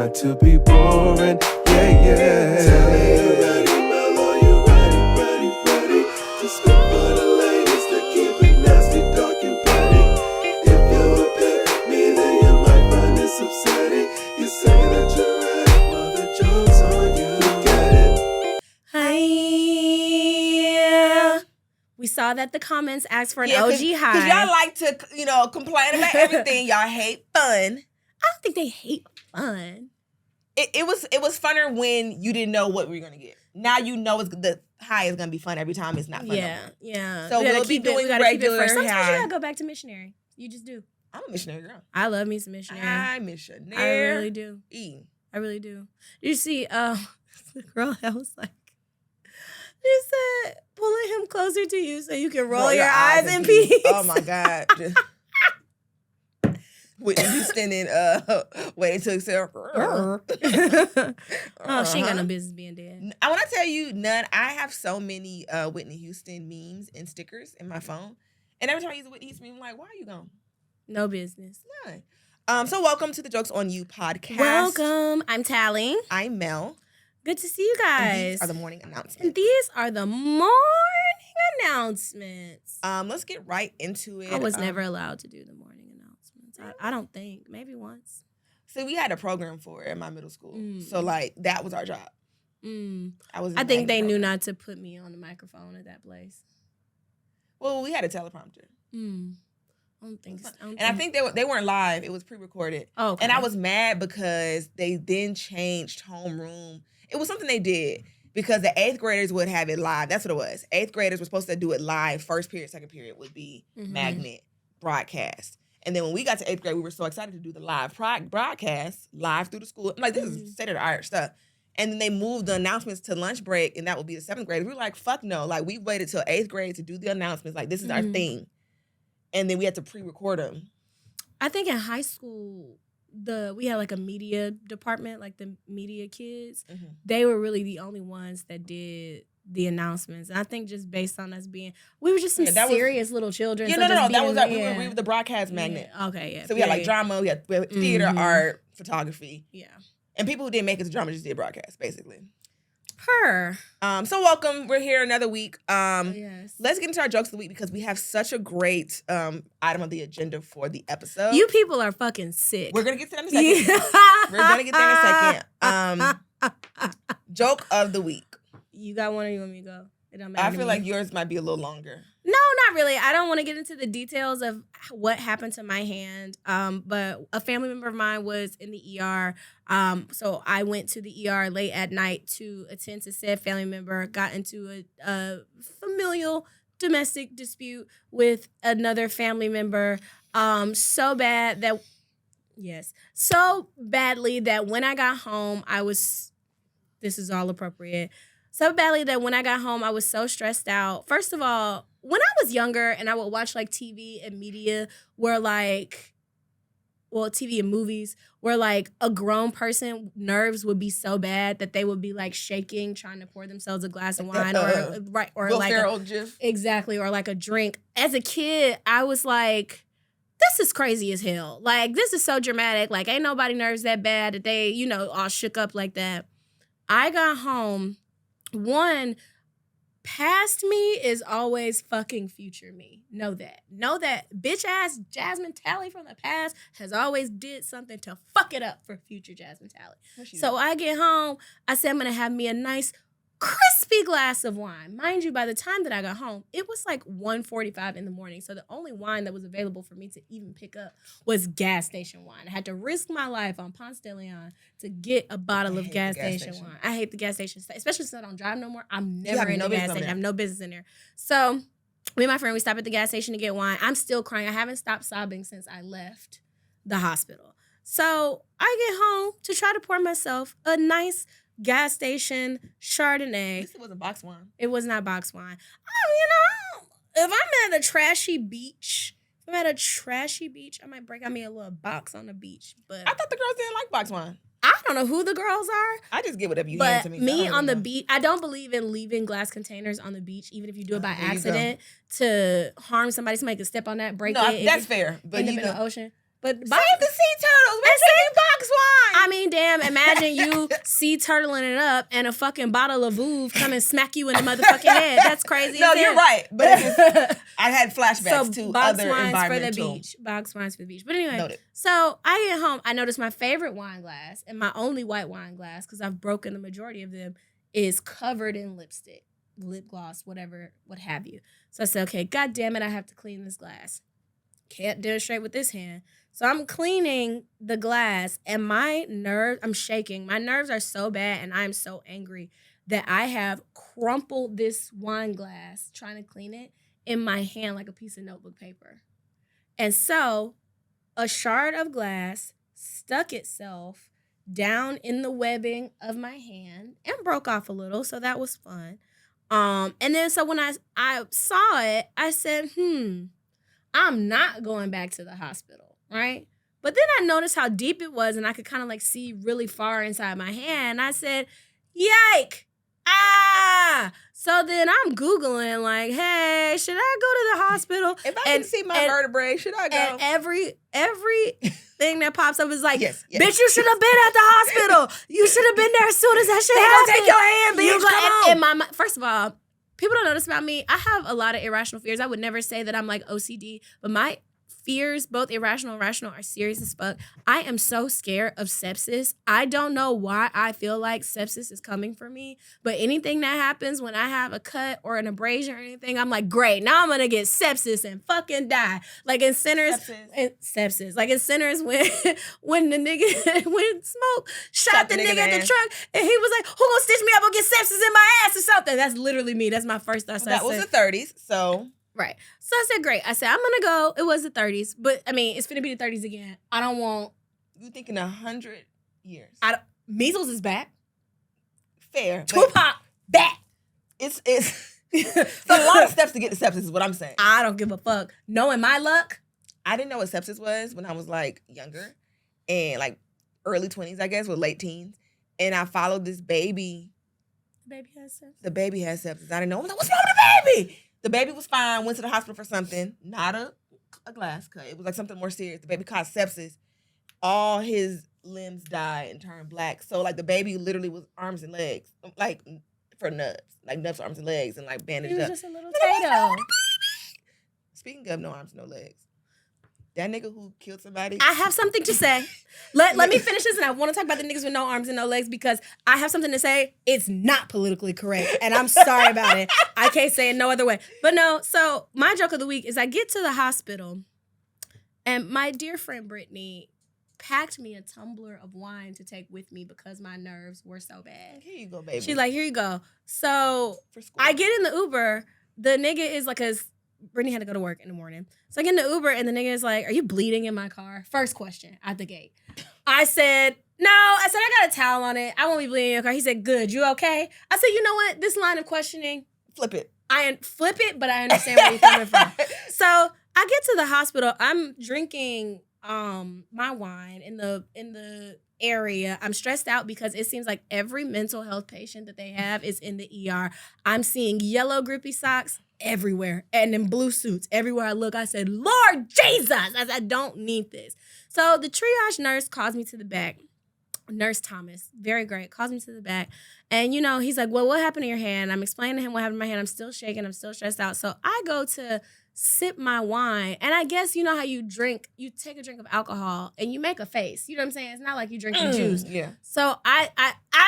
not to be boring. Yeah. Talley, you ready, Mel? You ready to spit for the ladies to keep it nasty, dark and petty. If you would pick me, then you might find this upsetting. You say that you're ready, well the joke's on you. Get it? Hi. We saw that the comments asked for an OG hi. Because y'all like to, complain about everything. Y'all hate fun. I don't think they hate fun. It was funner when you didn't know what we were gonna get. Now you know the high is gonna be fun every time. It's not fun. Yeah. So we'll be doing regular Sometimes high. you gotta go back to missionary. You just do. I'm a missionary girl. I love me some missionary. I'm missionary. I really do. I really do. You see, the girl that was like, she said, pulling him closer to you so you can roll your eyes in peace. Oh my God. Whitney Houston and waiting to accept. Oh, she ain't got no business being dead. I want to tell you, none. I have so many Whitney Houston memes and stickers in my phone. And every time I use a Whitney Houston meme, I'm like, why are you gone? No business. None. So welcome to the Jokes on You podcast. Welcome. I'm Talley. I'm Mel. Good to see you guys. And these are the morning announcements. Let's get right into it. I was never allowed to do the morning announcements. I don't think. Maybe once. So we had a program for it at my middle school. So that was our job. I think they knew not to put me on the microphone at that place. Well, we had a teleprompter. I don't think so. I think they weren't live. It was pre-recorded. Oh, okay. And I was mad because they then changed homeroom. It was something they did because the 8th graders would have it live. That's what it was. 8th graders were supposed to do it live. First period, second period would be magnet broadcast. And then when we got to 8th grade, we were so excited to do the live broadcast live through the school. I'm like, this is state-of-the-art stuff. And then they moved the announcements to lunch break, and that would be the 7th grade. We were like, fuck no. Like, we waited till 8th grade to do the announcements. Like, this is our thing. And then we had to pre-record them. I think in high school, we had like a media department, like the media kids. They were really the only ones that did the announcements. And I think just based on us we were just some serious little children. Yeah, so that was we were the broadcast magnet. Yeah. Okay, yeah. So we had like drama, we had theater, art, photography. Yeah. And people who didn't make it to drama just did broadcast, basically. So welcome. We're here another week. Yes. Let's get into our jokes of the week because we have such a great item on the agenda for the episode. You people are fucking sick. We're gonna get to that in a second. Yeah. We're gonna get there in a second. Joke of the week. You got one or you want me to go? It don't matter. I feel like yours might be a little longer. No, not really. I don't want to get into the details of what happened to my hand. But a family member of mine was in the ER. So I went to the ER late at night to attend to said family member, got into a familial domestic dispute with another family member. So badly that when I got home, this is all appropriate. So badly that when I got home, I was so stressed out. First of all, when I was younger and I would watch like TV and media where TV and movies where like a grown person nerves would be so bad that they would be like shaking, trying to pour themselves a glass of wine or like exactly, or like a drink. As a kid, I was like, this is crazy as hell. Like, this is so dramatic. Like, ain't nobody nerves that bad that they, all shook up like that. I got home. One, past me is always fucking future me. Know that. Bitch ass Jasmine Talley from the past has always did something to fuck it up for future Jasmine Talley. So I get home, I said I'm gonna have me a nice crispy glass of wine. Mind you, by the time that I got home, it was like 1:45 in the morning. So the only wine that was available for me to even pick up was gas station wine. I had to risk my life on Ponce de Leon to get a bottle of gas station wine. I hate the gas station, especially since I don't drive no more. I'm never in the gas station. I have no business in there. So me and my friend, we stopped at the gas station to get wine. I'm still crying. I haven't stopped sobbing since I left the hospital. So I get home to try to pour myself a nice gas station Chardonnay. This was a box wine. It was not box wine. If I'm at a trashy beach, I might break out me a little box on the beach. But I thought the girls didn't like box wine. I don't know who the girls are. I just get whatever you hand to me. But me on the beach, I don't believe in leaving glass containers on the beach, even if you do it by accident to harm somebody. Somebody could step on that, break it. That's fair. But end up in the ocean. But save the sea turtles. We're drinking box wine. I mean, damn, imagine you sea turtling it up and a fucking bottle of Vouv come and smack you in the motherfucking head. That's crazy. No, you're right. But I had flashbacks to other environmental. Box wines for the beach. But anyway, Noted. So I get home. I noticed my favorite wine glass and my only white wine glass, because I've broken the majority of them, is covered in lipstick, lip gloss, whatever, what have you. So I said, okay, God damn it, I have to clean this glass. Can't demonstrate with this hand. So I'm cleaning the glass and my nerves, I'm shaking. My nerves are so bad and I'm so angry that I have crumpled this wine glass trying to clean it in my hand like a piece of notebook paper. And so a shard of glass stuck itself down in the webbing of my hand and broke off a little. So that was fun. And then so when I saw it, I said, I'm not going back to the hospital, right? But then I noticed how deep it was and I could kind of like see really far inside my hand. I said, yike, So then I'm Googling like, hey, should I go to the hospital? If I can see my vertebrae, should I go? And every thing that pops up is like, yes. Bitch, you should have been at the hospital. You should have been there as soon as that shit happened. Take your hand, bitch, come on. First of all, people don't notice about me. I have a lot of irrational fears. I would never say that I'm like OCD, but my fears, both irrational and rational, are serious as fuck. I am so scared of sepsis. I don't know why I feel like sepsis is coming for me, but anything that happens when I have a cut or an abrasion or anything, I'm like, great, now I'm gonna get sepsis and fucking die. Like in Sinners, sepsis. Like in Sinners when the nigga, when Smoke shot the nigga at the truck and he was like, who gonna stitch me up or get sepsis in my ass or something? That's literally me. That's my first thought. So that was the 30s, so... Right. So I said, great. I said, I'm going to go. It was the 30s. But, I mean, it's going to be the 30s again. I don't want... You thinking 100 years. Measles is back. Fair. Tupac, back. It's a lot of steps to get to sepsis is what I'm saying. I don't give a fuck. Knowing my luck. I didn't know what sepsis was when I was, like, younger. And, like, early 20s, I guess, or late teens. And I followed this baby. The baby has sepsis? The baby has sepsis. I didn't know. I was like, what's wrong with the baby? The baby was fine, went to the hospital for something, not a glass cut. It was like something more serious. The baby caught sepsis. All his limbs died and turned black. So, like, the baby literally was arms and legs, like, for nuts. Like, nuts, arms, and legs, and, like, bandaged up. He was just a little potato. Speaking of no arms, no legs. That nigga who killed somebody. I have something to say. Let me finish this, and I want to talk about the niggas with no arms and no legs because I have something to say. It's not politically correct, and I'm sorry about it. I can't say it no other way. But no, so my joke of the week is I get to the hospital, and my dear friend Brittany packed me a tumbler of wine to take with me because my nerves were so bad. Here you go, baby. She's like, here you go. So I get in the Uber. The nigga is like, Brittany had to go to work in the morning. So I get in the Uber and the nigga is like, are you bleeding in my car? First question at the gate. I said, no. I said, I got a towel on it. I won't be bleeding in your car. He said, good. You okay? I said, you know what? This line of questioning. Flip it. Flip it, but I understand where you're coming from. So I get to the hospital. I'm drinking my wine in the area. I'm stressed out because it seems like every mental health patient that they have is in the ER. I'm seeing yellow grippy socks everywhere and in blue suits everywhere I look. I said, Lord Jesus, I said, I don't need this. So the triage nurse calls me to the back. Nurse Thomas, very great, calls me to the back. And, you know, he's like, well, what happened to your hand? I'm explaining to him what happened to my hand. I'm still shaking. I'm still stressed out. So I go to sip my wine. And I guess you know how you take a drink of alcohol and you make a face. You know what I'm saying? It's not like you drinking juice. Yeah. So I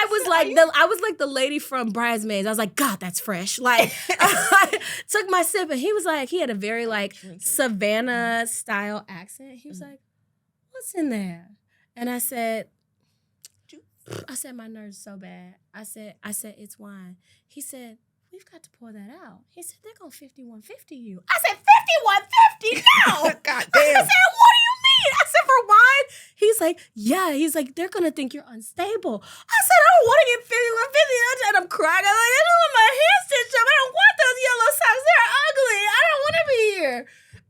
was like the lady from Bridesmaids. I was like, God, that's fresh. Like I took my sip and he was like, he had a very like Savannah style accent. He was like, what's in there? And I said, my nerves so bad. I said, it's wine. He said, we've got to pour that out. He said, they're going to 5150 you. I said, 5150 now? God damn. I said, what do you mean? I said, for wine? He's like, yeah. He's like, they're going to think you're unstable. I said, I don't want to get 5150. And I'm crying. I'm like, I don't want my hair stitched up. I don't want those yellow socks. They're ugly. I don't want to be here.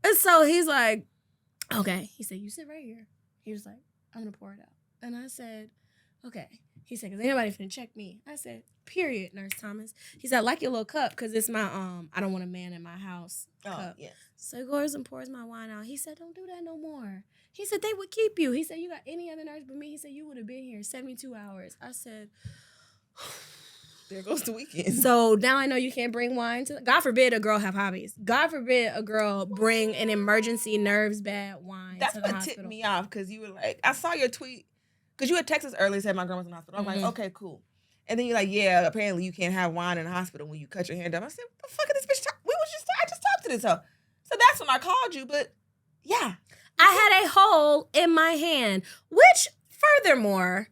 And so he's like, okay. He said, you sit right here. He was like, I'm going to pour it out. And I said, okay. He said, because ain't nobody finna check me. I said, period, Nurse Thomas. He said, I like your little cup because it's my, I don't want a man in my house cup. Yeah. So he goes and pours my wine out. He said, don't do that no more. He said, they would keep you. He said, you got any other nurse but me? He said, you would have been here 72 hours. I said, there goes the weekend. So now I know you can't bring wine to. God forbid a girl have hobbies. God forbid a girl bring an emergency nerves bad wine. That's to the what hospital. tipped me off because you were like, I saw your tweet because you had texted us earlier and said my grandma's in the hospital. I was like, okay, cool. And then you're like, yeah, apparently you can't have wine in the hospital when you cut your hand up. I said, what the fuck is this bitch? I just talked to this hoe. So that's when I called you. But yeah, I had a hole in my hand, which furthermore,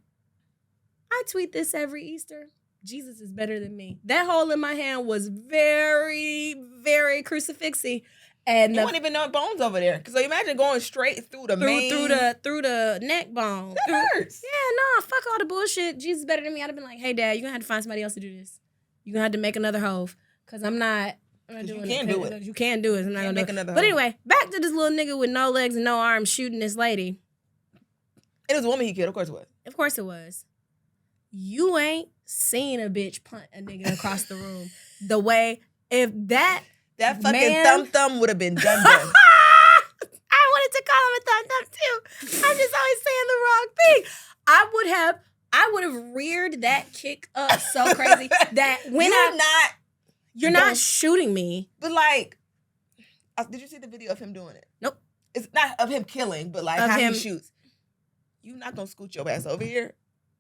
I tweet this every Easter. Jesus is better than me. That hole in my hand was very, very crucifixy. And you wouldn't even know bones over there. So imagine going straight through the through the neck bone. That hurts. Yeah, no, fuck all the bullshit. Jesus is better than me. I'd have been like, hey, Dad, you're gonna have to find somebody else to do this. You're gonna have to make another hove. Cause I'm not doing you can't do it. You can't do it. I'm not gonna make do it. another But hove. anyway, back to this little nigga with no legs and no arms shooting this lady. It was a woman he killed, of course it was. Of course it was. You ain't seen a bitch punt a nigga across the room the way if that fucking thumb would have been done. I wanted to call him a thumb too. I'm just always saying the wrong thing. I would have reared that kick up so crazy that when you're not shooting me. But like, did you see the video of him doing it? Nope. It's not of him killing, but like how he shoots. You not gonna scoot your ass over here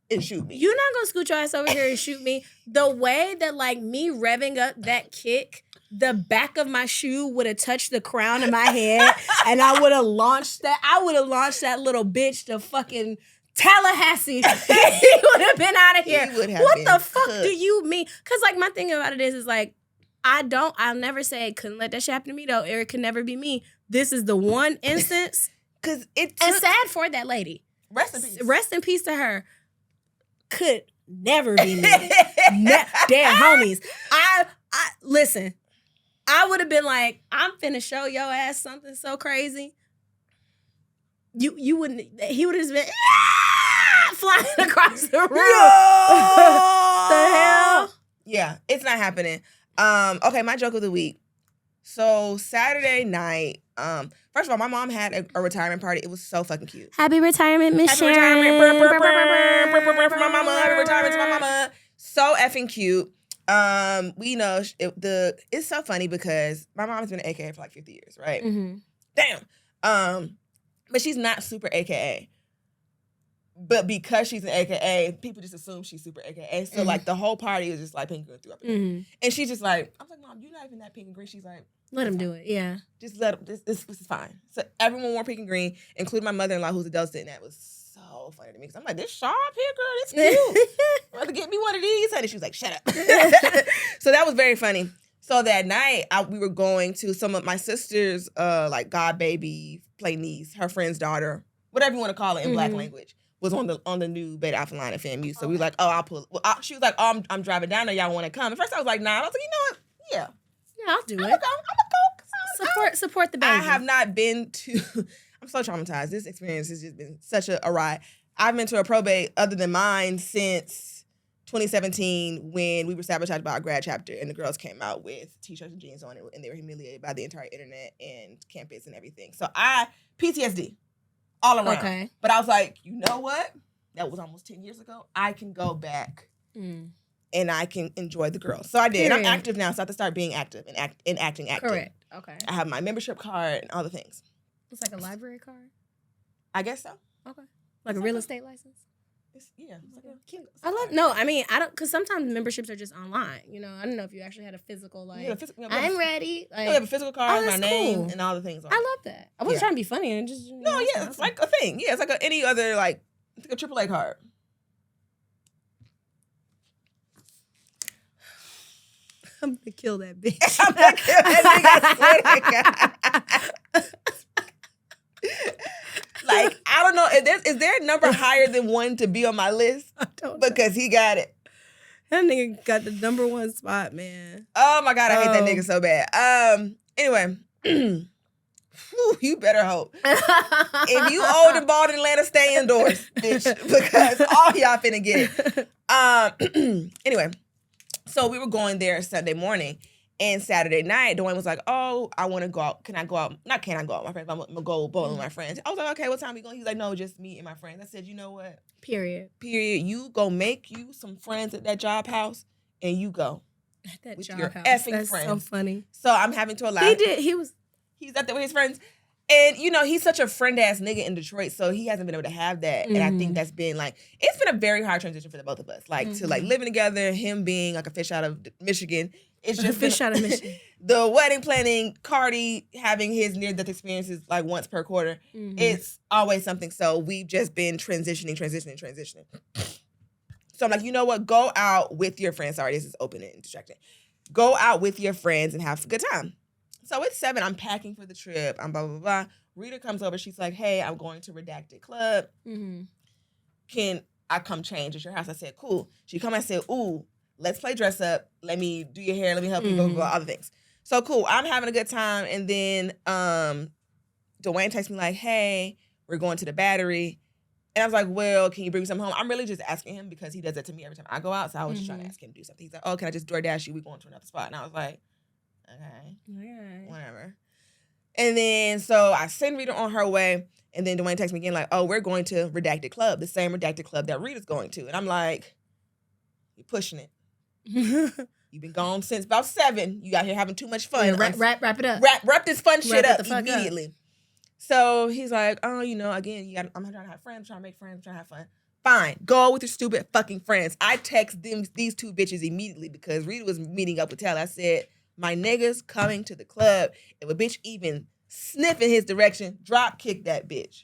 and shoot me. You're not gonna scoot your ass over here and shoot me. The way that like me revving up that kick, the back of my shoe would have touched the crown of my head, and I would have launched that. I would have launched that little bitch to fucking Tallahassee. He would have been out of here. What the fuck do you mean? Because like my thing about it is like I'll never say couldn't let that shit happen to me though. It could never be me. This is the one instance. Because it's sad for that lady. Rest in peace. Rest in peace to her. Could never be me. Damn homies. I listen. I would have been like, I'm finna show your ass something so crazy. You wouldn't. He would have just been flying across the room. The hell? Yeah, it's not happening. Okay, my joke of the week. So Saturday night, first of all, my mom had a retirement party. It was so fucking cute. Happy retirement, Miss Sharon. Happy retirement for my mama. Happy retirement to my mama. So effing cute. We know it's so funny because my mom's been an AKA for like 50 years, right? Mm-hmm. Damn. But she's not super AKA. But because she's an AKA, people just assume she's super AKA. So like the whole party is just like pink and threw up. And she's just like, I'm like, Mom, you're not even that pink and green. She's like, let him do it. Yeah. Just let him. This is fine. So everyone wore pink and green, including my mother-in-law, who's adult sitting. That was so funny to me because I'm like, this sharp here, girl, this cute. I'm about to get me one of these, honey. She was like, shut up. So that was very funny. So that night, we were going to some of my sister's, like god baby, play niece, her friend's daughter, whatever you want to call it in black language, was on the new Beta Alpha line at FAMU. So we were like, oh, I'll pull. Well, she was like, oh, I'm driving down there. Y'all want to come? At first, I was like, nah. I was like, you know what? Yeah. Yeah, I'll do it. I'm gonna go. Support the baby. I have not been to. I'm so traumatized. This experience has just been such a ride. I've been to a probate other than mine since 2017 when we were sabotaged by our grad chapter and the girls came out with t-shirts and jeans on it and they were humiliated by the entire internet and campus and everything. So PTSD all around. Okay. But I was like, you know what? That was almost 10 years ago. I can go back and I can enjoy the girls. So I did. I'm active now, so I have to start being active and acting. Correct. Okay. I have my membership card and all the things. It's like a library card? I guess so. Okay. Like a real estate license? Yeah. I don't, because sometimes memberships are just online. You know, I don't know if you actually had a physical, like, I'm ready. Like, you have a physical card, my name, and all the things on it. I love that. I wasn't trying to be funny. And just, no, yeah, it's like a thing. Yeah, it's like any other, like, it's like a AAA card. I'm going to kill that bitch. I'm going to kill that nigga, I swear to God. Like, I don't know. Is there a number higher than 1 to be on my list? I don't because he got it. That nigga got the number 1 spot, man. Oh, my God. I hate that nigga so bad. Anyway. Whew, you better hope. If you old and bald in Atlanta, stay indoors, bitch, because all y'all finna get it. Anyway, so we were going there Sunday morning, and Saturday night, Dwayne was like, "Oh, I want to go out. Can I go out? Not can I go out with my friends? I'm gonna go bowling with my friends." I was like, "Okay, what time are we going?" He's like, "No, just me and my friends." I said, "You know what? Period. You go make you some friends at that job house, and you go At that with job your house. effing That's friends." so funny. So I'm having to allow. He's out there with his friends. And, you know, he's such a friend-ass nigga in Detroit, so he hasn't been able to have that. And I think that's been, like, it's been a very hard transition for the both of us. Like, to, like, living together, him being, like, a fish out of Michigan. It's just fish out of Michigan. The wedding planning, Cardi having his near-death experiences, like, once per quarter. It's always something. So we've just been transitioning. So I'm like, you know what? Go out with your friends. Sorry, this is open and distracting. Go out with your friends and have a good time. So it's 7. I'm packing for the trip. I'm blah, blah, blah. Rita comes over. She's like, hey, I'm going to Redacted Club. Can I come change at your house? I said, cool. She come and said, ooh, let's play dress up. Let me do your hair. Let me help you, blah, blah, blah, other things. So cool. I'm having a good time. And then Dwayne texts me like, hey, we're going to the Battery. And I was like, well, can you bring me something home? I'm really just asking him because he does that to me every time I go out. So I was just trying to ask him to do something. He's like, oh, can I just DoorDash you? We're going to another spot. And I was like, okay, whatever. And then, so I send Rita on her way, and then Dwayne texts me again like, oh, we're going to Redacted Club, the same Redacted Club that Rita's going to. And I'm like, you're pushing it. You've been gone since about 7. You out here having too much fun. Yeah, wrap it up. Wrap this fun shit up immediately. So he's like, oh, you know, again, I'm trying to have friends, trying to make friends, trying to have fun. Fine, go with your stupid fucking friends. I text these 2 bitches immediately because Rita was meeting up with Talley. I said, my niggas coming to the club. If a bitch even sniff in his direction, drop kick that bitch.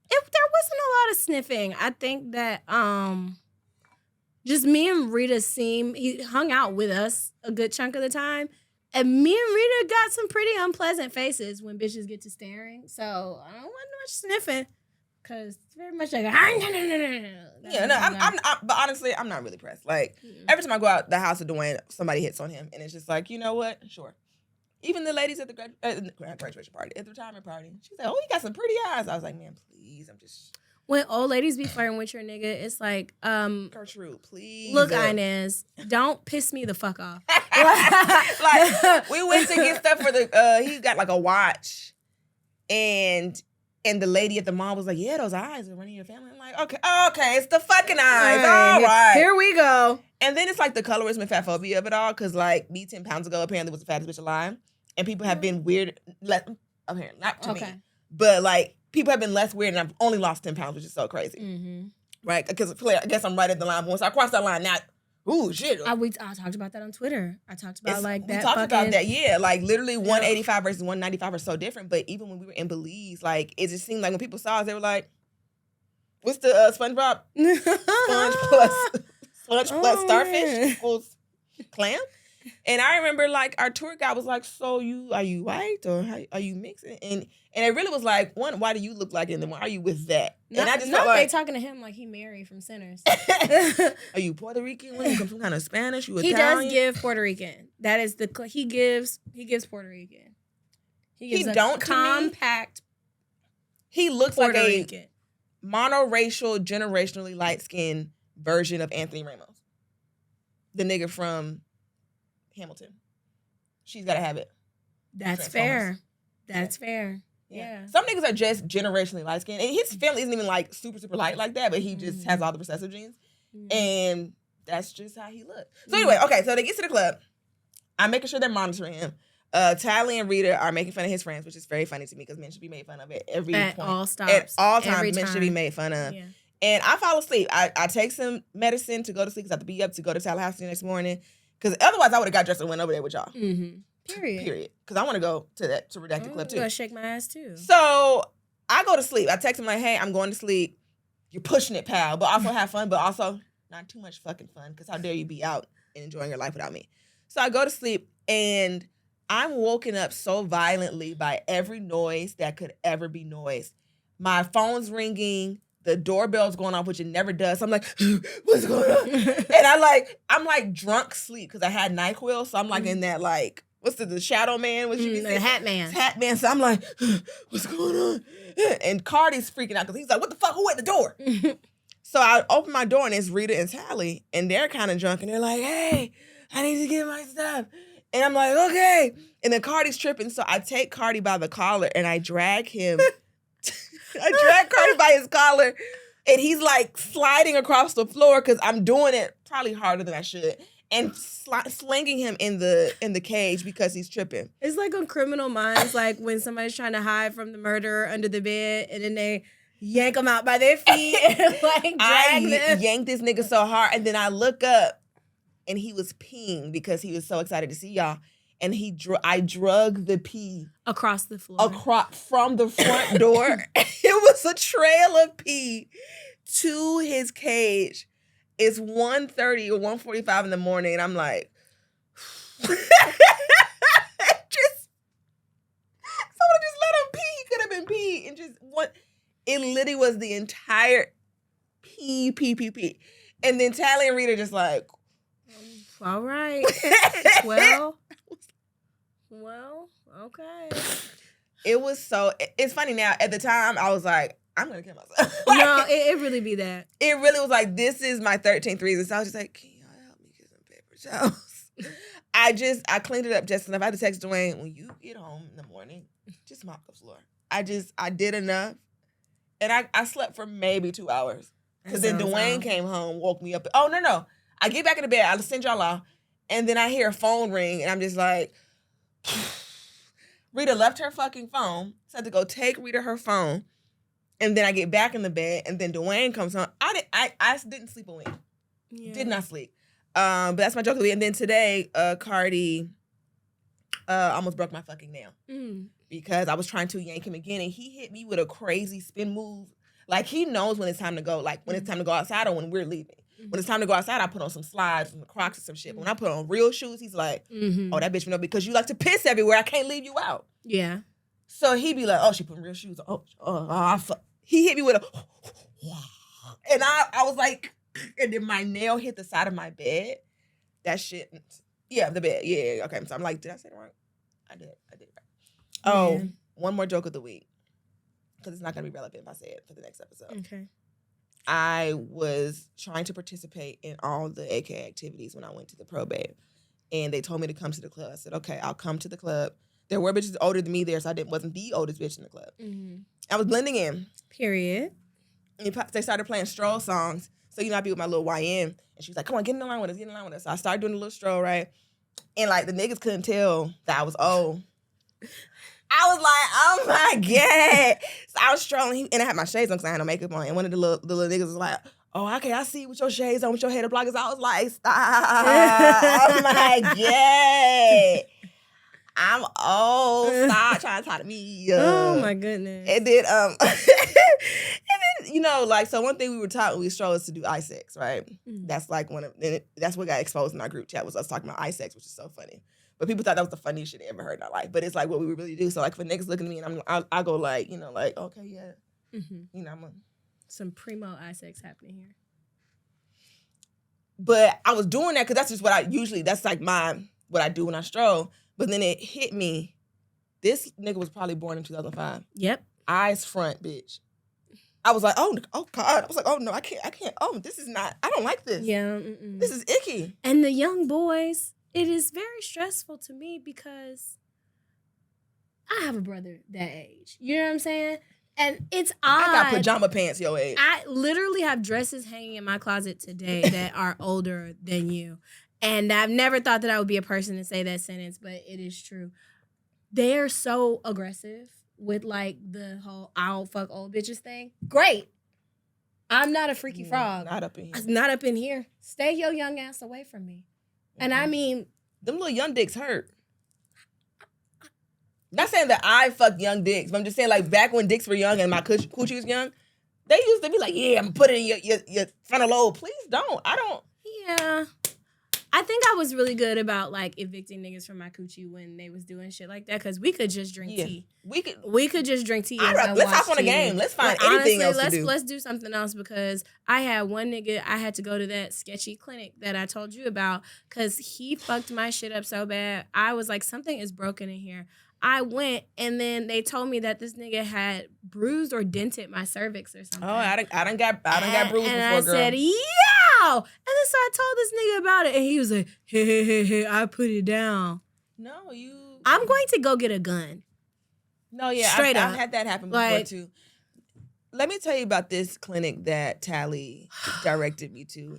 There wasn't a lot of sniffing. I think that just me and Rita he hung out with us a good chunk of the time. And me and Rita got some pretty unpleasant faces when bitches get to staring. So I don't want much sniffing. Cause it's very much like but honestly, I'm not really pressed. Like every time I go out the house of Dwayne, somebody hits on him, and it's just like, you know what? Sure. Even the ladies at the graduation party, at the retirement party, she's like, oh, you got some pretty eyes. I was like, man, please, I'm just. When old ladies be flirting with your nigga, it's like, Gertrude, please. Look, Inez, don't piss me the fuck off. Like we went to get stuff for the. He got like a watch, and the lady at the mall was like, yeah, those eyes are running your family. I'm like, okay, it's the fucking eyes. All right. Here we go. And then it's like the colorism and fat phobia of it all, because like me 10 pounds ago apparently was the fattest bitch alive. And people have been weird, apparently, not to me, but like people have been less weird, and I've only lost 10 pounds, which is so crazy. Right? Because I guess I'm right at the line. But once I cross that line, now, ooh, shit. I talked about that on Twitter. I talked about that. We talked about that, yeah. Like literally 185 versus 195 are so different. But even when we were in Belize, like it just seemed like when people saw us, they were like, what's the SpongeBob? Sponge plus starfish equals clam? And I remember like our tour guide was like, so are you white or are you mixed? And it really was like, one, why do you look like it? And then why are you with that? And I just felt like, they talking to him like he married from Sinners. Are you Puerto Rican? When you come from kind of Spanish? You He Italian? does give Puerto Rican. That is he gives Puerto Rican. He gives compact. He looks Puerto like Rican. a monoracial, generationally light-skinned version of Anthony Ramos. The nigga from Hamilton. She's got to have it. That's fair. That's fair. Yeah. Some niggas are just generationally light skinned. And his family isn't even like super, super light like that, but he just has all the recessive genes. And that's just how he looks. So anyway, okay, so they get to the club. I'm making sure they're monitoring him. Talley and Rita are making fun of his friends, which is very funny to me because men should be made fun of at every point. All stops. At all times, men should be made fun of. Yeah. And I fall asleep. I take some medicine to go to sleep because I have to be up to go to Tallahassee the next morning. Because otherwise, I would have got dressed and went over there with y'all. Period. Because I want to go to Redacted Club too. I'm going to shake my ass too. So I go to sleep. I text him like, hey, I'm going to sleep. You're pushing it, pal. But also have fun, but also not too much fucking fun. Because how dare you be out and enjoying your life without me. So I go to sleep and I'm woken up so violently by every noise that could ever be noise. My phone's ringing. The doorbell's going off, which it never does. So I'm like, what's going on? And I'm like drunk sleep because I had NyQuil. So I'm like in that like what's the shadow man? The hat man. Hat man. So I'm like, what's going on? And Cardi's freaking out because he's like, what the fuck? Who at the door? So I open my door and it's Rita and Talley, and they're kind of drunk and they're like, hey, I need to get my stuff. And I'm like, okay. And then Cardi's tripping. So I take Cardi by the collar and I drag him. I drag Cardi by his collar and he's like sliding across the floor because I'm doing it probably harder than I should. And slinging him in the cage because he's tripping. It's like on Criminal Minds, like when somebody's trying to hide from the murderer under the bed, and then they yank them out by their feet and like drag them. Yanked this nigga so hard, and then I look up, and he was peeing because he was so excited to see y'all, and I drug the pee across the floor, from the front door. It was a trail of pee to his cage. It's 1:30 or 1:45 in the morning, and I'm like, someone just let him pee. He could have been pee, and it literally was the entire pee. And then Talley and Rita just like, all right, well, okay. It was so. It's funny now. At the time, I was like, I'm gonna kill myself. No, it really be that. It really was like, this is my 13th reason. So I was just like, can y'all help me get some paper towels? I cleaned it up just enough. I had to text Dwayne, when you get home in the morning, just mop the floor. I did enough. And I slept for maybe 2 hours. Because then Dwayne came home, woke me up. Oh, no. I get back in the bed. I'll send y'all off. And then I hear a phone ring. And I'm just like, Rita left her fucking phone. So I had to go take Rita her phone. And then I get back in the bed, and then Dwayne comes home. I didn't sleep a wink. Yeah. Did not sleep. But that's my joke of the week. And then today, Cardi almost broke my fucking nail. Because I was trying to yank him again, and he hit me with a crazy spin move. Like, he knows when it's time to go. Like, when it's time to go outside or when we're leaving. When it's time to go outside, I put on some slides and Crocs or some shit. But when I put on real shoes, he's like, oh, that bitch, you know, because you like to piss everywhere. I can't leave you out. Yeah. So he'd be like, oh, she putting real shoes on. He hit me with a, and I was like, and then my nail hit the side of my bed. That shit, yeah, the bed, yeah, okay. So I'm like, did I say it wrong? I did right. Oh, one more joke of the week, because it's not going to be relevant if I say it for the next episode. Okay. I was trying to participate in all the AK activities when I went to the probate, and they told me to come to the club. I said, okay, I'll come to the club. There were bitches older than me there, so I wasn't the oldest bitch in the club. I was blending in. Period. And they started playing stroll songs. So, I'd be with my little YN. And she was like, come on, get in the line with us, So I started doing a little stroll, right? And, like, the niggas couldn't tell that I was old. I was like, oh, my God. So I was strolling. And I had my shades on because I had no makeup on. And one of the little niggas was like, oh, okay, I see you with your shades on, with your head up blockers. I was like, stop. Oh, my God. I'm old. Stop trying to talk to me. Oh my goodness. And then, like, so one thing we were taught when we strolled is to do eye sex, right? That's like that's what got exposed in our group chat was us talking about eye sex, which is so funny. But people thought that was the funniest shit they ever heard in our life. But it's like what we really do. So like, if a nigga's looking at me and I go like, like, okay, yeah, I'm some primo eye sex happening here. But I was doing that because that's just what that's like what I do when I stroll. But then it hit me. This nigga was probably born in 2005. Yep. Eyes front, bitch. I was like, oh God. I was like, oh no, I can't. Oh, this is not, I don't like this. Yeah. This is icky. And the young boys, it is very stressful to me because I have a brother that age. You know what I'm saying? And it's odd. I got pajama pants your age. I literally have dresses hanging in my closet today that are older than you. And I've never thought that I would be a person to say that sentence, but it is true. They're so aggressive with like the whole I'll fuck old bitches thing. Great. I'm not a freaky frog. Not up in here. Not up in here. Stay your young ass away from me. And I mean, them little young dicks hurt. Not saying that I fuck young dicks, but I'm just saying like back when dicks were young and my coochie was young, they used to be like, yeah, I'm putting it in your frontal lobe. Please don't. I don't. Yeah. I think I was really good about like evicting niggas from my coochie when they was doing shit like that because we could just drink tea. We could just drink tea. Let's hop on a game. Let's find anything else to do. Let's do something else because I had one nigga. I had to go to that sketchy clinic that I told you about because he fucked my shit up so bad. I was like, something is broken in here. I went and then they told me that this nigga had bruised or dented my cervix or something. Oh, I done got bruised and before, I girl. said, yeah. And then so I told this nigga about it and he was like, hey, I put it down. No, I'm going to go get a gun. No, yeah, Straight up. I've had that happen before too. Let me tell you about this clinic that Talley directed me to.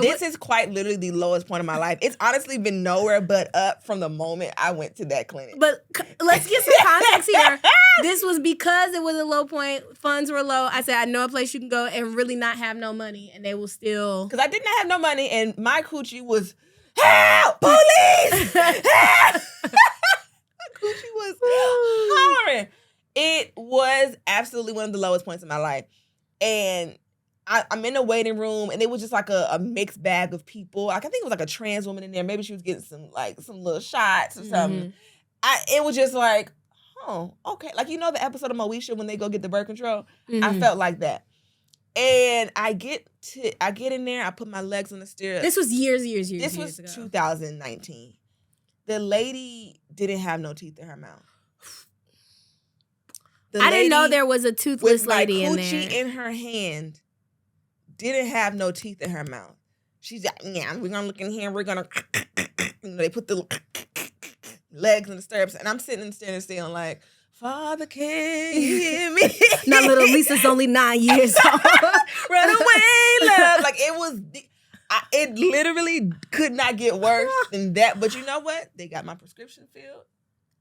This is quite literally the lowest point of my life. It's honestly been nowhere but up from the moment I went to that clinic. But let's get some context here. This was because it was a low point. Funds were low. I said, I know a place you can go and really not have no money. And they will still... Because I did not have no money and my coochie was, help! Police! Help! My coochie was hollering. It was absolutely one of the lowest points in my life. And I'm in the waiting room, and it was just like a mixed bag of people. Like, I think it was like a trans woman in there. Maybe she was getting some little shots or something. It was just like, oh, okay. Like, you know the episode of Moesha when they go get the birth control? I felt like that. And I get in there, I put my legs on the stair. This was years This was ago. 2019. The lady didn't have no teeth in her mouth. I didn't know there was a toothless lady in there. With my coochie in her hand, didn't have no teeth in her mouth. She's like, yeah, we're going to look in here. We're going to, they put the legs in the stirrups. And I'm sitting and standing still like, Father, can you hear me? Now little Lisa's only 9 years old. Run away, love. Like it literally could not get worse than that. But you know what? They got my prescription filled.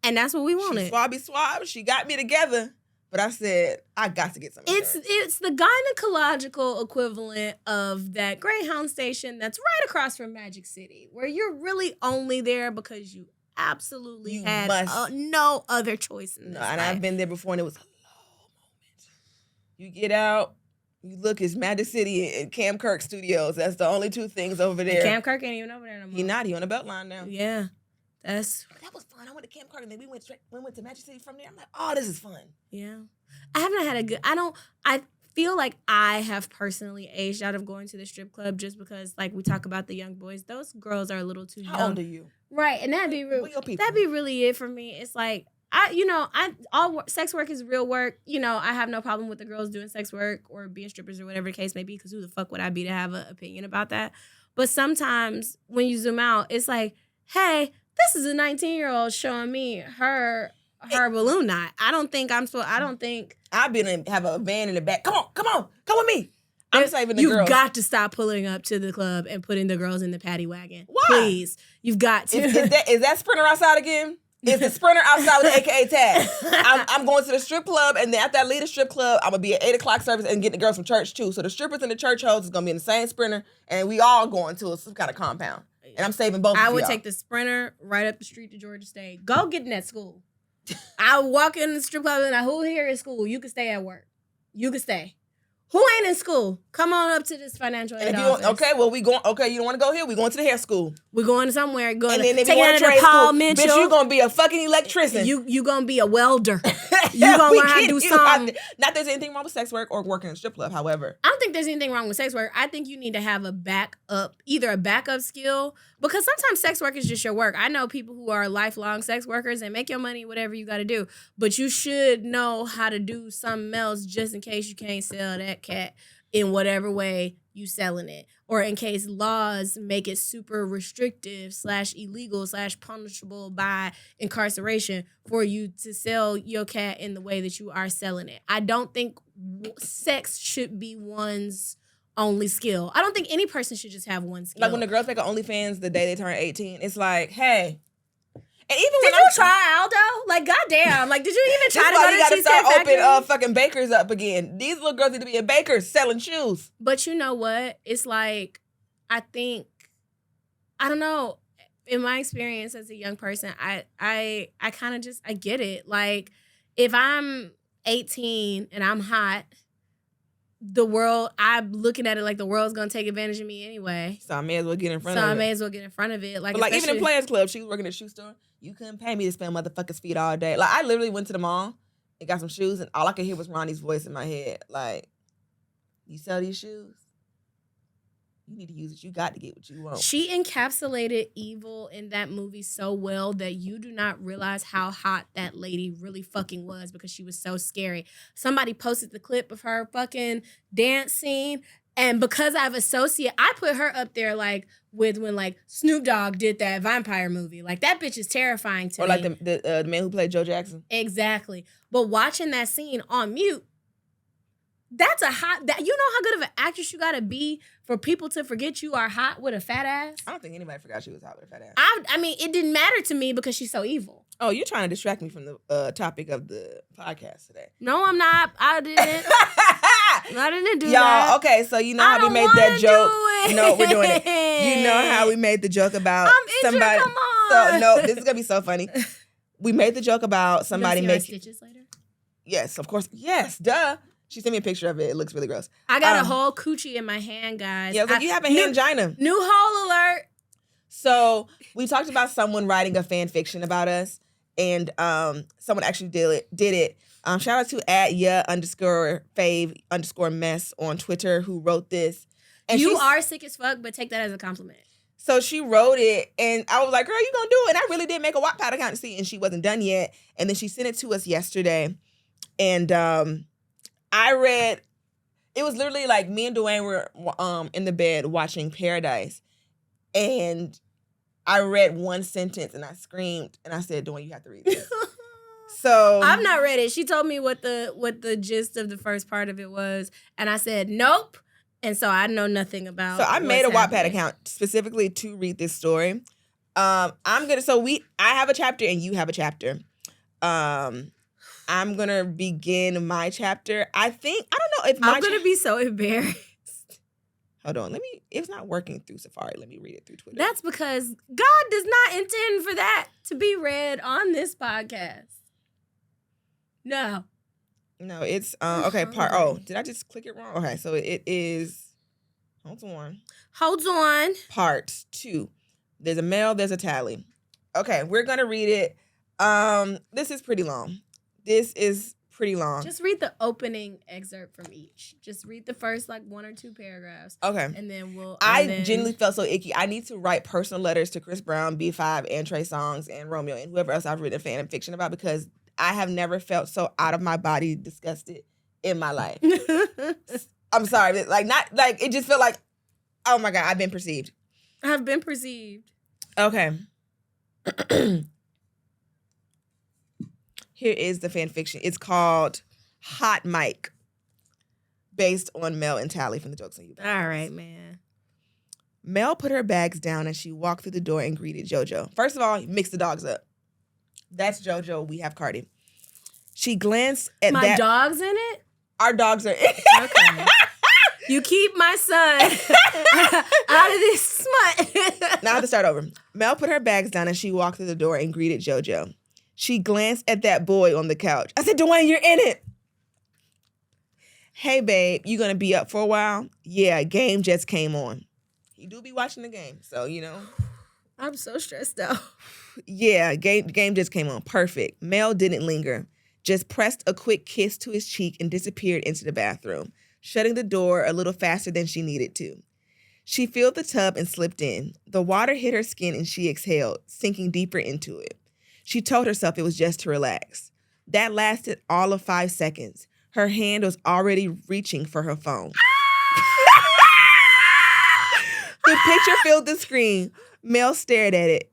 And that's what we wanted. She swabby. She got me together. But I said, I got to get some insurance. It's the gynecological equivalent of that Greyhound station that's right across from Magic City, where you're really only there because you absolutely had no other choice in this life. And I've been there before, and it was a low moment. You get out, you look, it's Magic City and Cam Kirk Studios. That's the only two things over there. And Cam Kirk ain't even over there no more. He on the Beltline now. Yeah. That was fun. I went to Cam Kirk and then we went to Magic City from there. I'm like, oh, this is fun. Yeah. I haven't had I feel like I have personally aged out of going to the strip club just because, like, we talk about the young boys. Those girls are a little too young. How old are you? Right. And that'd be really it for me. It's like, all sex work is real work. You know, I have no problem with the girls doing sex work or being strippers or whatever the case may be, because who the fuck would I be to have an opinion about that? But sometimes when you zoom out, it's like, hey, this is a 19-year-old showing me her balloon knot. I've been have a van in the back. Come with me. I'm saving the girls. You've got to stop pulling up to the club and putting the girls in the paddy wagon. Why? Please. You've got to. Is that Sprinter outside again? Is the Sprinter outside with the AKA tag? I'm going to the strip club, and then after I leave the strip club, I'm going to be at 8 o'clock service and get the girls from church too. So the strippers and the church hoes is going to be in the same Sprinter, and we all going to some kind of compound. And I'm saving both of y'all. I would take the Sprinter right up the street to Georgia State. Go get in that school. I would walk in the strip club and who here is school? You can stay at work. You can stay. Who ain't in school? Come on up to this financial aid office. Okay, well, you don't want to go here? We going to the hair school. We're going somewhere. And then if you want to trade school, bitch, you going to be a fucking electrician. You going to be a welder. You going to learn how to do something. Not there's anything wrong with sex work or working in a strip club, however. I don't think there's anything wrong with sex work. I think you need to have either a backup skill, because sometimes sex work is just your work. I know people who are lifelong sex workers and make your money, whatever you got to do. But you should know how to do something else just in case you can't sell that cat in whatever way you selling it, or in case laws make it super restrictive / illegal / punishable by incarceration for you to sell your cat in the way that you are selling it. I don't think sex should be one's only skill. I don't think any person should just have one skill. Like when the girls make an OnlyFans the day they turn 18, it's like, hey. And even did you try, Aldo? Like, goddamn. Like, did you even try to go to the Cheesecake Factory? You gotta start fucking bakers up again. These little girls need to be at bakers selling shoes. But you know what? It's like, I don't know. In my experience as a young person, I kind of I get it. Like, if I'm 18 and I'm hot, the world, I'm looking at it like the world's gonna take advantage of me anyway. So I may as well get in front of it. So I may as well get in front of it. But like even in Players Club, she was working at a shoe store. You couldn't pay me to spend motherfuckers' feet all day. Like I literally went to the mall and got some shoes, and all I could hear was Ronnie's voice in my head. Like, you sell these shoes? You need to use it. You got to get what you want. She encapsulated evil in that movie so well that you do not realize how hot that lady really fucking was because she was so scary. Somebody posted the clip of her fucking dance scene, and because I put her up there like with when like Snoop Dogg did that vampire movie. Like that bitch is terrifying to me. Or like the man who played Joe Jackson. Exactly. But watching that scene on mute, that's you know how good of an actress you gotta be for people to forget you are hot with a fat ass? I don't think anybody forgot she was hot with a fat ass. I mean, it didn't matter to me because she's so evil. Oh, you're trying to distract me from the topic of the podcast today. No, I'm not. I didn't do that. Y'all, okay, so you know how we made that joke. You know we're doing it. You know how we made the joke about somebody. Come on. So no, this is gonna be so funny. We made the joke about somebody making stitches later. Yes, of course. Yes, duh. She sent me a picture of it. It looks really gross. I got a whole coochie in my hand, guys. Yeah, like you have a hangina. New hole alert. So we talked about someone writing a fan fiction about us, and someone actually did it. Shout out to @ya_fave_mess on Twitter who wrote this. And you are sick as fuck, but take that as a compliment. So she wrote it, and I was like, girl, you gonna do it? And I really did make a WATTPAD account to see, and she wasn't done yet. And then she sent it to us yesterday, and I read, it was literally like me and Dwayne were in the bed watching Paradise, and I read one sentence and I screamed and I said, Dwayne, you have to read this. So I've not read it. She told me what the gist of the first part of it was, and I said nope. And so I know nothing about. So I made a WATTPAD account specifically to read this story. I have a chapter and you have a chapter. I'm gonna begin my chapter. I don't know if I'm gonna be so embarrassed. Hold on, it's not working through Safari. Let me read it through Twitter. That's because God does not intend for that to be read on this podcast. No, it's okay. Did I just click it wrong? Okay, so it is. Hold on. Part 2. There's a male. There's a tally. Okay, we're gonna read it. This is pretty long. Just read the opening excerpt from each. Just read the first 1 or 2 paragraphs. Okay. And then I genuinely felt so icky. I need to write personal letters to Chris Brown, B5, and Trey Songz, and Romeo, and whoever else I've written fan fiction about, because I have never felt so out of my body disgusted in my life. I'm sorry. It just felt like, oh my God, I've been perceived. Okay. Here is the fan fiction. It's called Hot Mic, based on Mel and Talley from the Jokes on You. All right, man. Mel put her bags down as she walked through the door and greeted JoJo. First of all, mix the dogs up. That's JoJo. We have Cardi. She glanced at my dog's in it? Our dogs are in it. Okay. You keep my son out of this smut. Now I have to start over. Mel put her bags down as she walked through the door and greeted JoJo. She glanced at that boy on the couch. I said, Dwayne, you're in it. Hey, babe, you gonna be up for a while? Yeah, game just came on. He do be watching the game, so, you know. I'm so stressed out. Yeah, game just came on. Perfect. Mel didn't linger. Just pressed a quick kiss to his cheek and disappeared into the bathroom, shutting the door a little faster than she needed to. She filled the tub and slipped in. The water hit her skin and she exhaled, sinking deeper into it. She told herself it was just to relax. That lasted all of 5 seconds. Her hand was already reaching for her phone. The picture filled the screen. Mel stared at it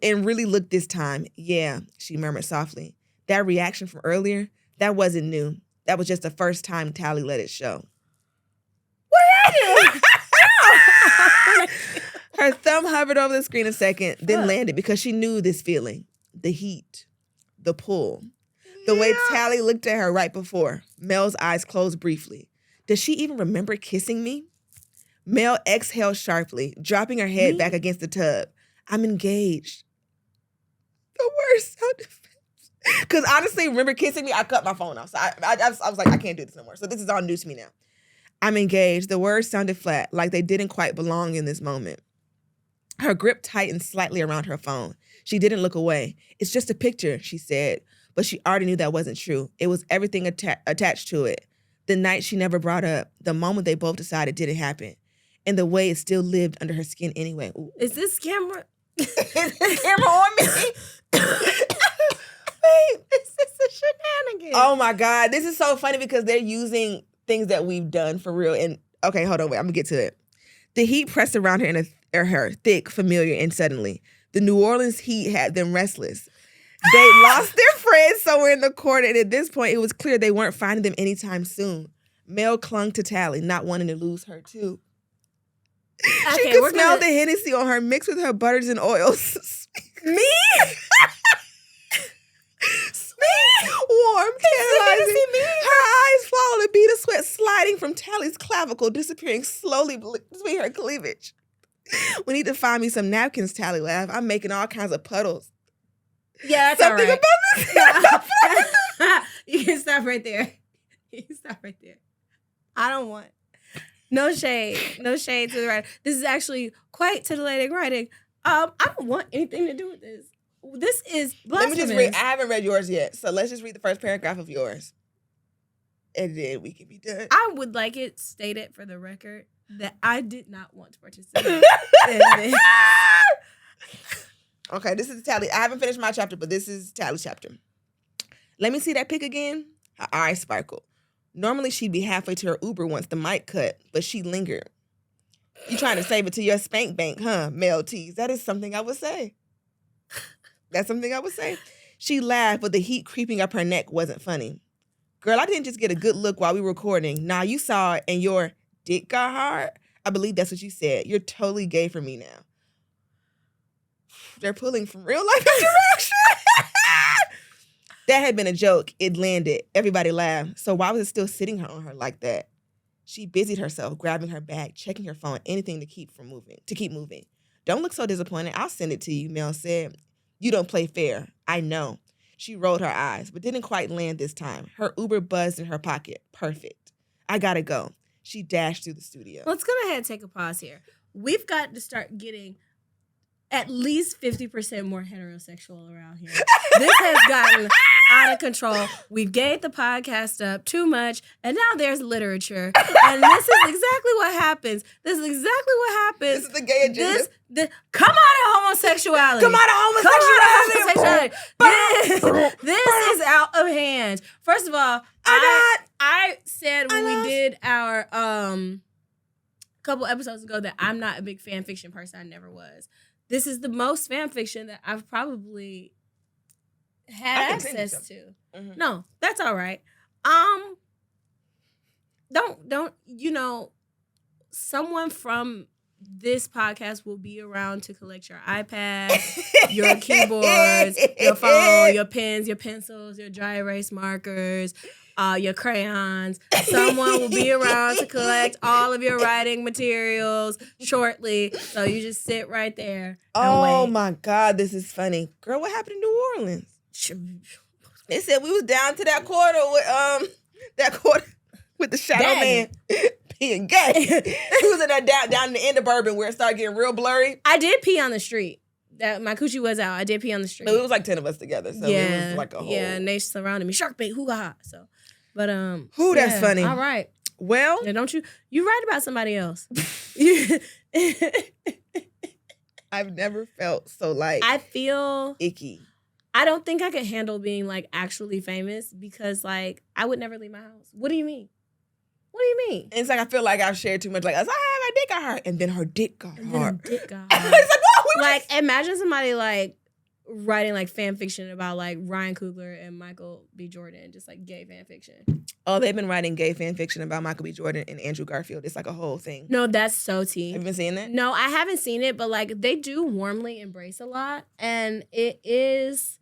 and really looked this time. Yeah, she murmured softly. That reaction from earlier, that wasn't new. That was just the first time Talley let it show. What happened? Her thumb hovered over the screen a second, then landed because she knew this feeling. The heat, the pull, the way Talley looked at her right before. Mel's eyes closed briefly. Does she even remember kissing me? Mel exhaled sharply, dropping her head back against the tub. I'm engaged. The worst sound effects. Because honestly, remember kissing me? I cut my phone off. So I was like, I can't do this no more. So this is all new to me now. I'm engaged. The words sounded flat, like they didn't quite belong in this moment. Her grip tightened slightly around her phone. She didn't look away. It's just a picture, she said, but she already knew that wasn't true. It was everything attached to it. The night she never brought up, the moment they both decided didn't happen, and the way it still lived under her skin anyway. Ooh. Is this camera? Is this camera on me? Wait, this is a shenanigan. Oh my God, this is so funny because they're using things that we've done for real. And okay, hold on, wait, I'm gonna get to it. The heat pressed around her her thick, familiar, and suddenly. The New Orleans heat had them restless. They lost their friends somewhere in the corner, and at this point, it was clear they weren't finding them anytime soon. Mel clung to Talley, not wanting to lose her, too. Okay, she could smell the Hennessy on her mixed with her butters and oils. Me? Warm, tantalizing. Her eyes followed a bead of sweat sliding from Talley's clavicle, disappearing slowly between her cleavage. We need to find me some napkins, Talley laughed. I'm making all kinds of puddles. Yeah, that's something all right. about this. You can stop right there. You can stop right there. I don't want no shade to the writer. This is actually quite titillating writing. I don't want anything to do with this. This is blasphemous. Let me just read. I haven't read yours yet, so let's just read the first paragraph of yours, and then we can be done. I would like it stated for the record that I did not want to participate in this. Okay, this is Talley. I haven't finished my chapter, but this is Talley's chapter. Let me see that pic again. Her eyes sparkled. Normally, she'd be halfway to her Uber once the mic cut, but she lingered. You trying to save it to your spank bank, huh, Mel teased. That is something I would say. That's something I would say. She laughed, but the heat creeping up her neck wasn't funny. Girl, I didn't just get a good look while we were recording. Nah, you saw it and your dick got hard. I believe that's what you said. You're totally gay for me now. They're pulling from real life interaction. That had been a joke. It landed. Everybody laughed. So why was it still sitting on her like that? She busied herself, grabbing her bag, checking her phone, anything to keep moving. Don't look so disappointed. I'll send it to you, Mel said. You don't play fair. I know. She rolled her eyes, but didn't quite land this time. Her Uber buzzed in her pocket. Perfect. I gotta go. She dashed through the studio. Let's go ahead and take a pause here. We've got to start getting at least 50% more heterosexual around here. This has gotten out of control. We've gave the podcast up too much, and now there's literature. And this is exactly what happens. This is This is the gay agenda. Come out of homosexuality. Come out of homosexuality. This is out of hand. First of all, I said when we did our couple episodes ago that I'm not a big fan fiction person. I never was. This is the most fan fiction that I've probably had access to. Mm-hmm. No, that's all right. Don't someone from this podcast will be around to collect your iPad, your keyboards, your phone, your pens, your pencils, your dry erase markers, your crayons. Someone will be around to collect all of your writing materials shortly. So you just sit right there and wait. My God, this is funny. Girl, what happened in New Orleans? They said we was down to that quarter with the shadow man being gay. We was in that down in the end of Bourbon where it started getting real blurry. I did pee on the street. That my coochie was out. I did pee on the street. No, it was like 10 of us together. So it was like a whole... Yeah, and they surrounded me. Shark bait, hoo-ha. So, but that's funny. All right. Well... Yeah, don't you write about somebody else. I've never felt so like... I feel... icky. I don't think I could handle being like actually famous because like I would never leave my house. What do you mean? What do you mean? And it's like I feel like I've shared too much. Like, my dick got hard. And then her dick got hard. Dick got hard. It's like, whoa, like, imagine somebody like writing like fan fiction about like Ryan Coogler and Michael B. Jordan, just like gay fan fiction. Oh, they've been writing gay fan fiction about Michael B. Jordan and Andrew Garfield. It's like a whole thing. No, that's so tea. Have you been seeing that? No, I haven't seen it, but like they do warmly embrace a lot, and it's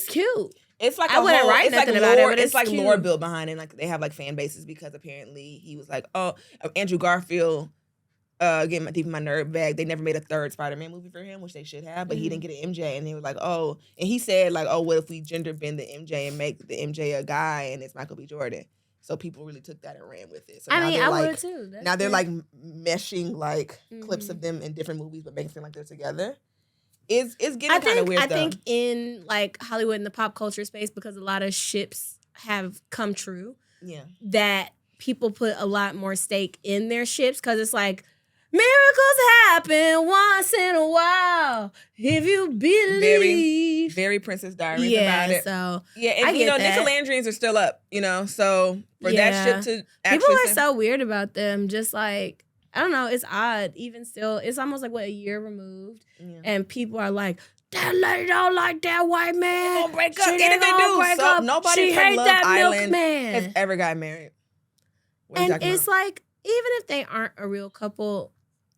cute. It's like I wouldn't write nothing about it, but it's like cute. lore built behind it. Like they have like fan bases because apparently he was like, Andrew Garfield, getting my deep in my nerd bag. They never made a third Spider-Man movie for him, which they should have, but he didn't get an MJ. And they were like, and he said like, what if we gender bend the MJ and make the MJ a guy and it's Michael B. Jordan? So people really took that and ran with it. So I mean, I like, would too. Now they're like meshing like clips of them in different movies, but making it seem like they're together. It's getting kind of weird. I think in like Hollywood in the pop culture space, because a lot of ships have come true. Yeah. That people put a lot more stake in their ships because it's like miracles happen once in a while if you believe. Very Princess Diaries about it. So and you know, Nicolandrians are still up. You know, so for that ship to actually people are so weird about them. Just like I don't know, it's odd. Even still, it's almost like a year removed, and people are like, that lady don't like that white man. Gonna break up. She ain't gonna break up. Nobody she from hate Love that Island milkman has ever got married. And it's like, even if they aren't a real couple,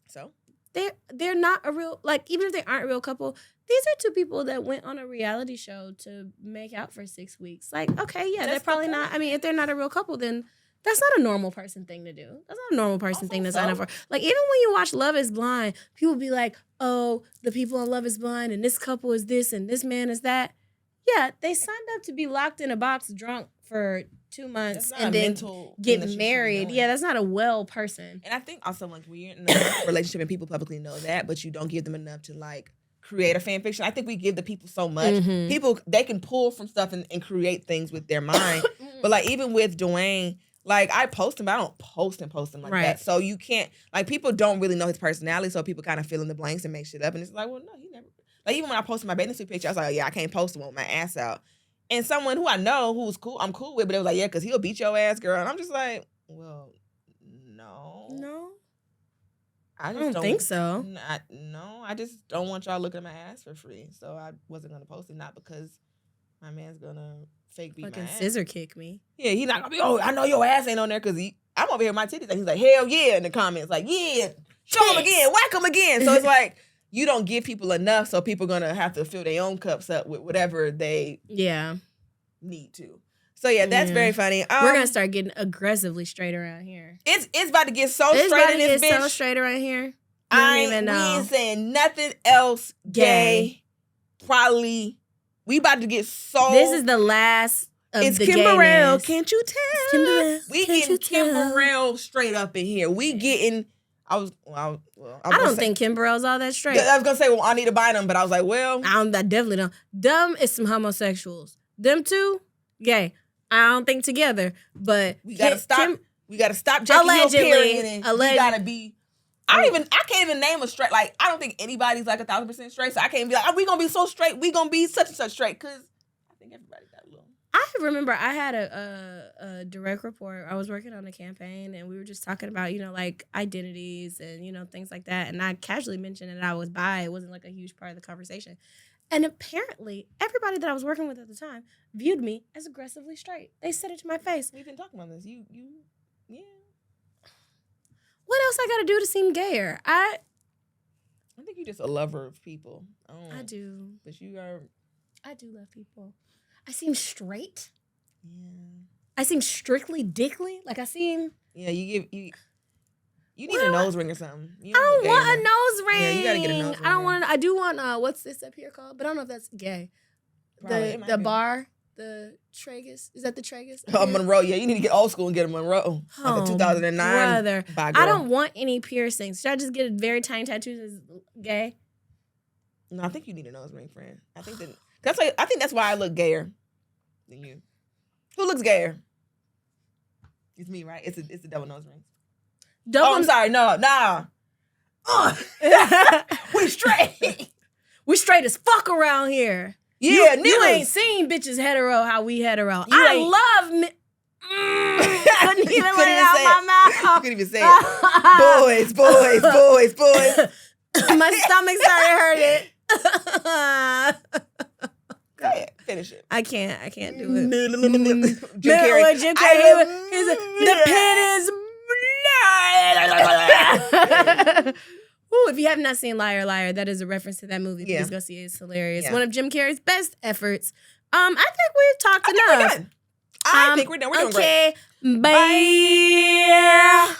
so they're not a real, like, even if they aren't a real couple, these are two people that went on a reality show to make out for 6 weeks. Like, okay, yeah, they're probably not. I mean, if they're not a real couple, then that's not a normal person thing to do. That's not a normal person thing to sign up for. Like, even when you watch Love is Blind, people be like, oh, the people on Love is Blind and this couple is this and this man is that. Yeah, they signed up to be locked in a box drunk for 2 months and then get married. Yeah, that's not a well person. And I think also, like, when you're in a relationship and people publicly know that, but you don't give them enough to, like, create a fan fiction. I think we give the people so much. People, they can pull from stuff and create things with their mind. But, like, even with Dwayne, like, I post him, but I don't post him like that. So you can't, like, people don't really know his personality, so people kind of fill in the blanks and make shit up. And it's like, well, no, he never. Like, even when I posted my bathing suit picture, I was like, oh, yeah, I can't post one with my ass out. And someone who I know who's cool, I'm cool with, but it was like, yeah, because he'll beat your ass, girl. And I'm just like, well, no. No. I don't think so. No, I just don't want y'all looking at my ass for free. So I wasn't going to post it, not because my man's going to fake beat my ass. Scissor kick me. Yeah, he's not going to be, oh, I know your ass ain't on there because I'm over here with my titties. And he's like, hell yeah, in the comments. Like, yeah, show him again, whack him again. So it's like, you don't give people enough, so people going to have to fill their own cups up with whatever they need to. So, yeah, that's very funny. We're going to start getting aggressively straight around here. It's about to get so straight in this bitch. It's so straight around here. We ain't saying nothing else gay. Probably. We about to get so... This is the last of it's the Kimberell, gayness. can't you tell? We getting Kimberell straight up in here. We getting... I don't think Kimberell's all that straight. I was going to say, well, I need to buy them, but I was like, well... I definitely don't. Them is some homosexuals. Them two, gay. I don't think together, but... We got to stop. We got to stop Jackie Hill period. We got to be... I can't even name a straight... Like, I don't think anybody's like 1,000% straight, so I can't be like, oh, we going to be so straight. We going to be such and such straight, because I think everybody got a little... I remember I had a direct report. I was working on a campaign, and we were just talking about, like, identities and, things like that. And I casually mentioned that I was bi. It wasn't, like, a huge part of the conversation. And apparently, everybody that I was working with at the time viewed me as aggressively straight. They said it to my face. We've been talking about this. Yeah. What else I got to do to seem gayer? I think you're just a lover of people. I do. But you are... I do love people. I seem straight. Yeah. I seem strictly dickly. Like, I seem... Yeah, you need a nose ring or something. I don't want a nose ring. Yeah, you gotta get a nose ring. I do want, what's this up here called? But I don't know if that's gay. The bar, the tragus. Is that the tragus? Monroe. Yeah, you need to get old school and get a Monroe. Like a 2009. Brother. I don't want any piercings. Should I just get a very tiny tattoo that's gay? No, I think you need a nose ring, friend. I think that's why I look gayer than you. Who looks gayer? It's me, right? It's a double nose ring. I'm sorry. No, nah. We straight. We straight as fuck around here. Yeah, you ain't seen bitches hetero how we hetero. I love me. Couldn't even let it out my mouth. You couldn't even say it. Boys. My stomach started hurting. Go ahead, finish it. I can't do it. Jim Carrey. The pit is blood. Ooh, if you have not seen Liar Liar, that is a reference to that movie. Please go see it. It's hilarious. Yeah. One of Jim Carrey's best efforts. I think we've talked enough. I think we're done. We're doing great. Okay, bye.